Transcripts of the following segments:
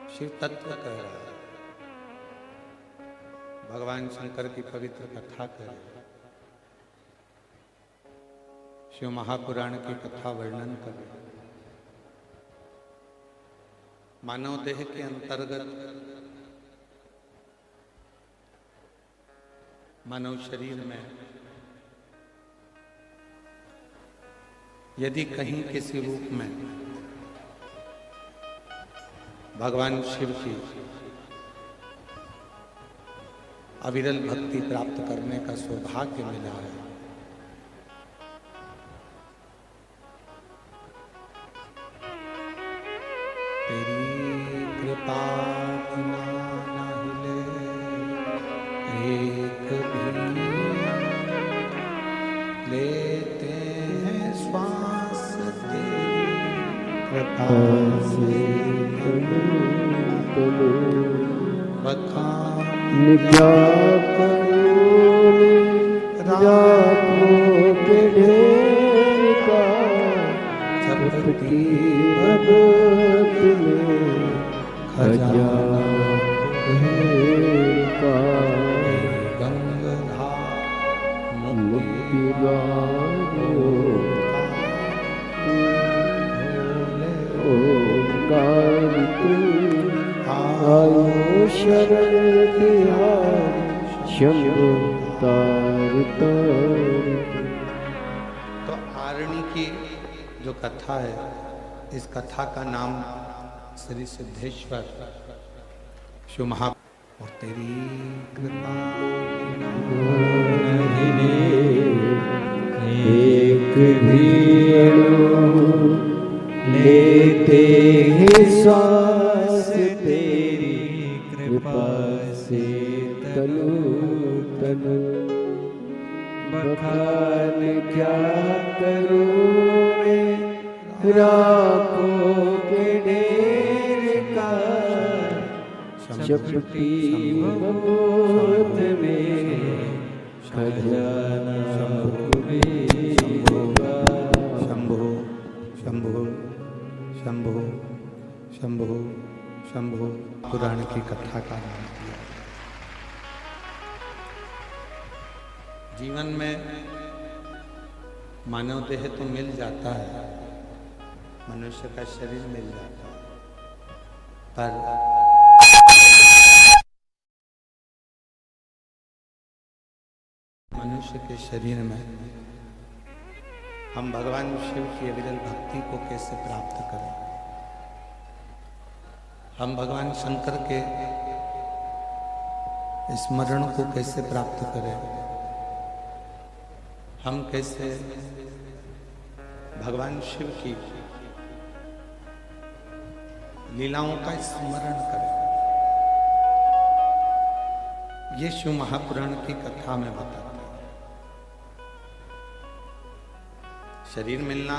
शिव तत्व कह रहा है, भगवान शंकर की पवित्र कथा कह रहा है, शिव महापुराण की कथा वर्णन कर रहा है। मानव देह के अंतर्गत मानव शरीर में यदि कहीं किसी रूप में भगवान शिव की अविरल भक्ति प्राप्त करने का सौभाग्य मिला है, तेरी कृपा बिना न हिले एक भी, लेते हैं श्वास तेरी कृपा से, बखान निजा राखों के ढेर का, झपटी भगत में खजाना ढेर का, गंगाधार मुक्ति ओंकार आयो शरण बिहारी शंभु तार तार। तो आरणी की जो कथा है, इस कथा का नाम श्री सिद्धेश्वर शिव महा और तेरी कृपा एक भी अणु लेते हैं श्वास तेरी कृपा से, तनु तनु बखान क्या करूं मैं राखों के ढेर का, चपटी गोद में खजाना शंभो शंभो शंभो शंभो शंभो पुराण की कथा का नाम दिया। जीवन में मानव देह तो मिल जाता है, मनुष्य का शरीर मिल जाता है, पर मनुष्य के शरीर में हम भगवान शिव की अविरल भक्ति को कैसे प्राप्त करें, हम भगवान शंकर के स्मरण को कैसे प्राप्त करें, हम कैसे भगवान शिव की लीलाओं का स्मरण करें, ये शिव महापुराण की कथा में बताता है। शरीर मिलना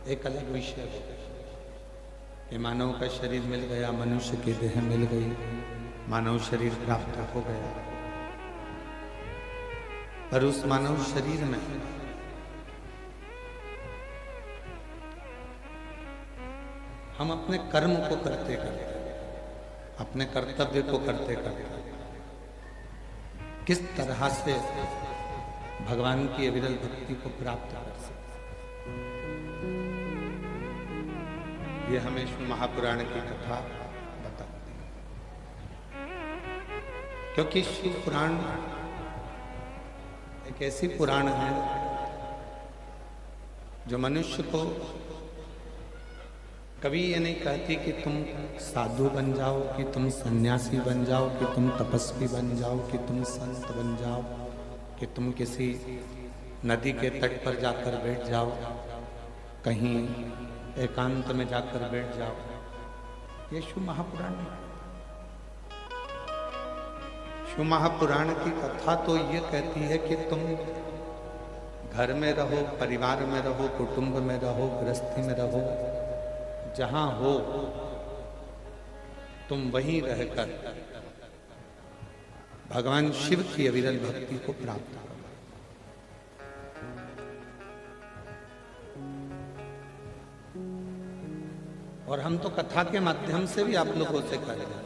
एक अलग विषय है कि मानव का शरीर मिल गया, मनुष्य की देह मिल गई, मानव शरीर प्राप्त हो गया, पर उस मानव शरीर में हम अपने कर्म को करते करते, अपने कर्तव्य को करते करते किस तरह से भगवान की अविरल भक्ति को प्राप्त कर सकते, ये हमें शिव महापुराण की कथा बताती है। क्योंकि शिव पुराण एक ऐसी पुराण है जो मनुष्य को कभी ये नहीं कहती कि तुम साधु बन जाओ, कि तुम सन्यासी बन जाओ, कि तुम तपस्वी बन जाओ, कि तुम संत बन जाओ, कि तुम किसी नदी के तट पर जाकर बैठ जाओ, कहीं एकांत में जाकर बैठ जाओ। ये शिव महापुराण नहीं। शिव महापुराण की कथा तो ये कहती है कि तुम घर में रहो, परिवार में रहो, कुटुंब में रहो, गृहस्थी में रहो, जहां हो तुम वहीं रहकर भगवान शिव की अविरल भक्ति को प्राप्त करो। और हम तो कथा के माध्यम से भी आप लोगों से कर रहे हैं।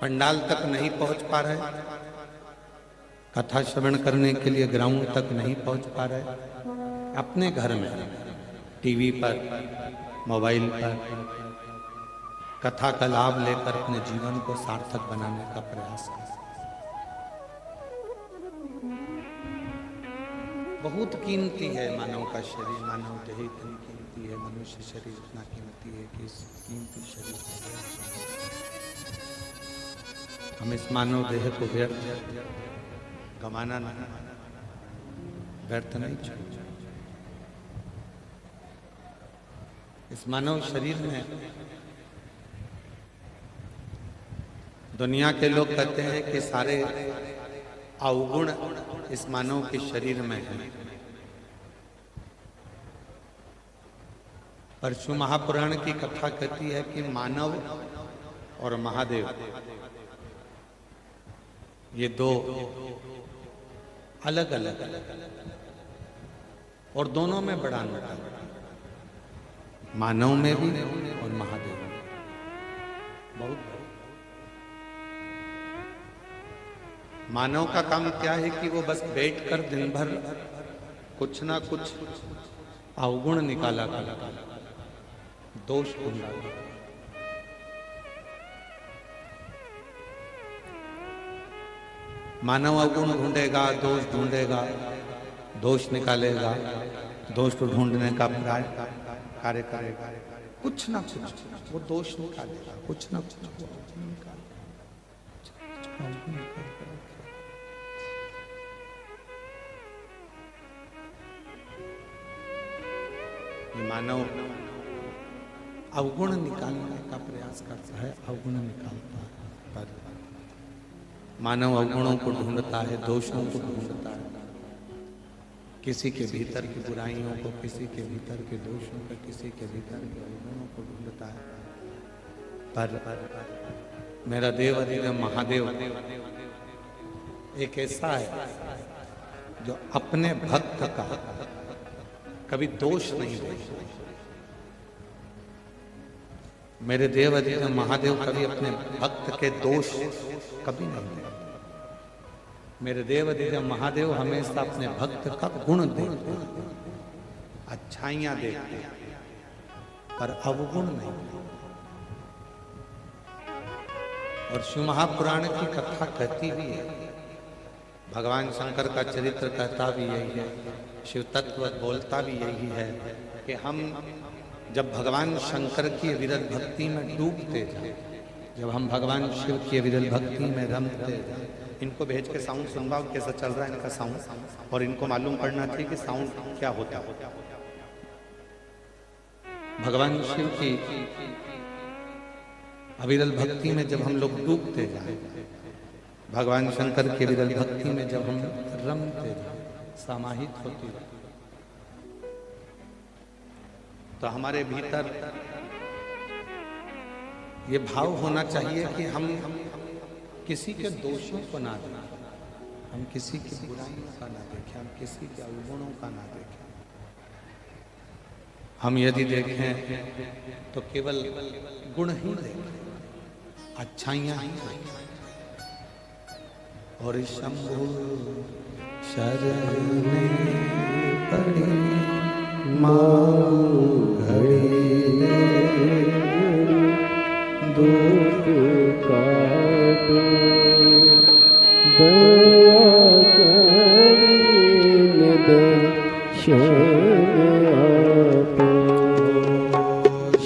पंडाल तक नहीं पहुंच पा रहे, कथा श्रवण करने के लिए ग्राउंड तक नहीं पहुंच पा रहे, अपने घर में टीवी पर, मोबाइल पर कथा का लाभ लेकर अपने जीवन को सार्थक बनाने का प्रयास करें। बहुत कीमती है मानव का शरीर, मानव देह इतनी कीमती है, मनुष्य शरीर इतना कीमती है कि इस कीमती शरीर को हम इस मानव देह को व्यर्थ गंवाना नहीं, व्यर्थ नहीं छोड़ना। इस मानव शरीर में दुनिया के लोग कहते हैं कि सारे अवगुण इस मानव के शरीर में है। परशु महापुराण की कथा कहती है कि मानव और महादेव ये दो अलग अलग और दोनों में बड़ा अंतर है, मानव में भी और महादेव में बहुत। मानव का काम क्या है कि वो बस बैठकर दिन भर कुछ ना कुछ अवगुण निकाला करता, दोष ढूंढा। मानव अवगुण ढूंढेगा, दोष ढूंढेगा, दोष निकालेगा, दोष को ढूंढने का कार्य करेगा, कुछ ना कुछ वो दोष निकालेगा, कुछ ना कुछ निकालेगा। मानव अवगुण निकालने का प्रयास करता है, अवगुण निकालता है, पर मानव अवगुणों को ढूंढता है, दोषों को ढूंढता है, किसी के भीतर की बुराइयों को, किसी के भीतर के दोषों को, किसी के भीतर के अवगुणों को ढूंढता है। पर मेरा देव अधिदेव महादेव एक ऐसा है जो अपने भक्त का कभी दोष नहीं देखता। मेरे देव अधिदेव महादेव कभी अपने भक्त के दोष कभी नहीं देखते। मेरे देव अधिदेव महादेव हमेशा अपने भक्त का गुण देखते हैं, अच्छाइयां देखते हैं, पर अवगुण नहीं। और शिव महापुराण की कथा कहती भी है, भगवान शंकर का चरित्र कहता भी यही है, शिव तत्व बोलता भी यही है कि हम जब भगवान शंकर की विरल भक्ति में डूबते जाए, जब हम भगवान शिव की विरल भक्ति में रमते जाए। इनको भेज के साउंड सुनवाओ कैसा चल रहा है इनका साउंड, और इनको मालूम पड़ना चाहिए कि साउंड क्या होता है। भगवान शिव की अविरल भक्ति में जब हम लोग डूबते जाए, भगवान शंकर की विरल भक्ति में जब हम रमते जाए, समाहित होते जाए, तो हमारे भीतर ये भाव होना चाहिए कि हम किसी के दोषों को ना देखें, हम किसी की बुराइयों का ना देखें, हम किसी के अवगुणों का ना देखें। हम यदि देखें तो केवल गुण ही देखें, अच्छाइयां ही देखें। और शंभु शरण पड़ी माँ घड़ी दुख काटो, दया करीने दर्शन आपो।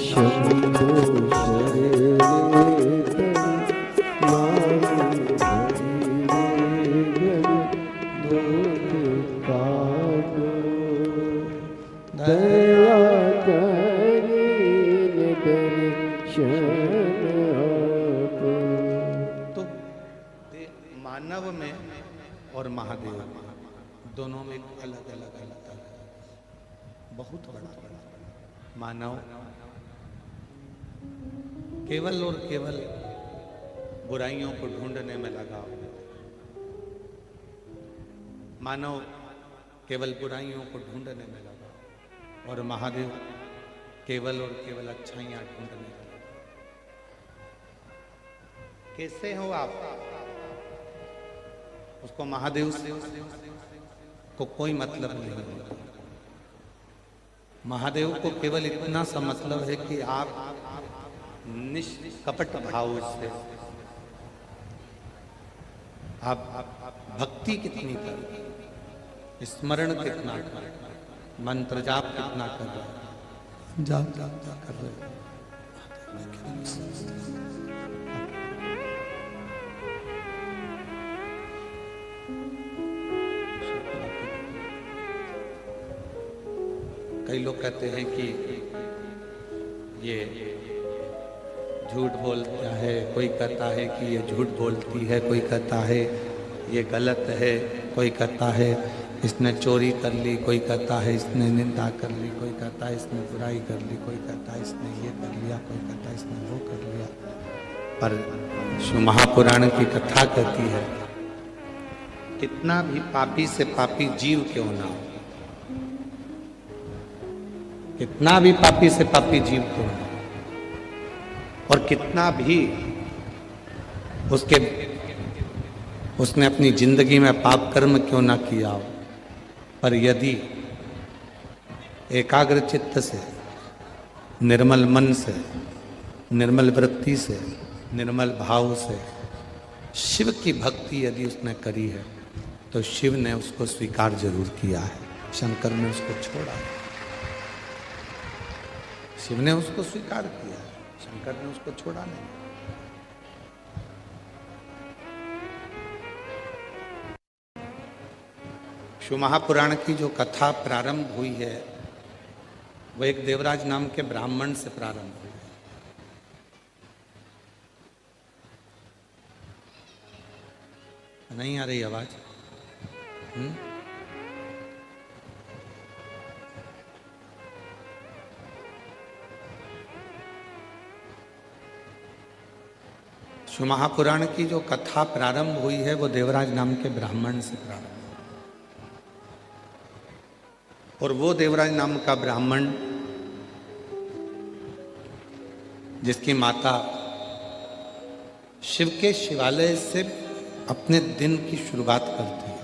शंभु शरण माँ घड़ी दुख काटो, दया करीने दर्शन आपो। तो मानव में और महादेव में दोनों में अलग अलग अंतर है, बहुत बड़ा। मानव केवल और केवल बुराइयों को ढूंढने में लगा हुआ, मानव केवल बुराइयों को ढूंढने में लगा, और महादेव केवल और केवल अच्छाइयां ढूंढने लगे। कैसे हो आप? उसको महादेव को कोई मतलब नहीं है। महादेव को केवल इतना सा मतलब है कि आप निष्कपट भाव से आप भक्ति कितनी कर, स्मरण कितना कर, मंत्र जाप कितना कर रहे हैं, जाप कर रहे हैं। कई लोग कहते हैं कि ये झूठ बोलता है, कोई कहता है कि ये झूठ बोलती है, कोई कहता है ये गलत है, कोई कहता है इसने चोरी कर ली, कोई कहता है इसने निंदा कर ली, कोई कहता है इसने बुराई कर ली, कोई कहता है इसने ये कर लिया, कोई कहता है इसने वो कर लिया। पर शिव महापुराण की कथा कहती है कितना भी पापी से पापी जीव क्यों ना हो, कितना भी पापी से पापी जीव क्यों ना, और कितना भी उसने अपनी जिंदगी में पाप कर्म क्यों ना किया हो, पर यदि एकाग्र चित्त से, निर्मल मन से, निर्मल वृत्ति से, निर्मल भाव से शिव की भक्ति यदि उसने करी है तो शिव ने उसको स्वीकार जरूर किया है। शंकर ने उसको छोड़ा, शिव ने उसको स्वीकार किया, शंकर ने उसको छोड़ा नहीं। शिव महापुराण की जो कथा प्रारंभ हुई है वो एक देवराज नाम के ब्राह्मण से प्रारंभ हुई है। नहीं आ रही आवाज? शिव महापुराण की जो कथा प्रारंभ हुई है वो देवराज नाम के ब्राह्मण से प्रारंभ हुई। और वो देवराज नाम का ब्राह्मण जिसकी माता शिव के शिवालय से अपने दिन की शुरुआत करती है,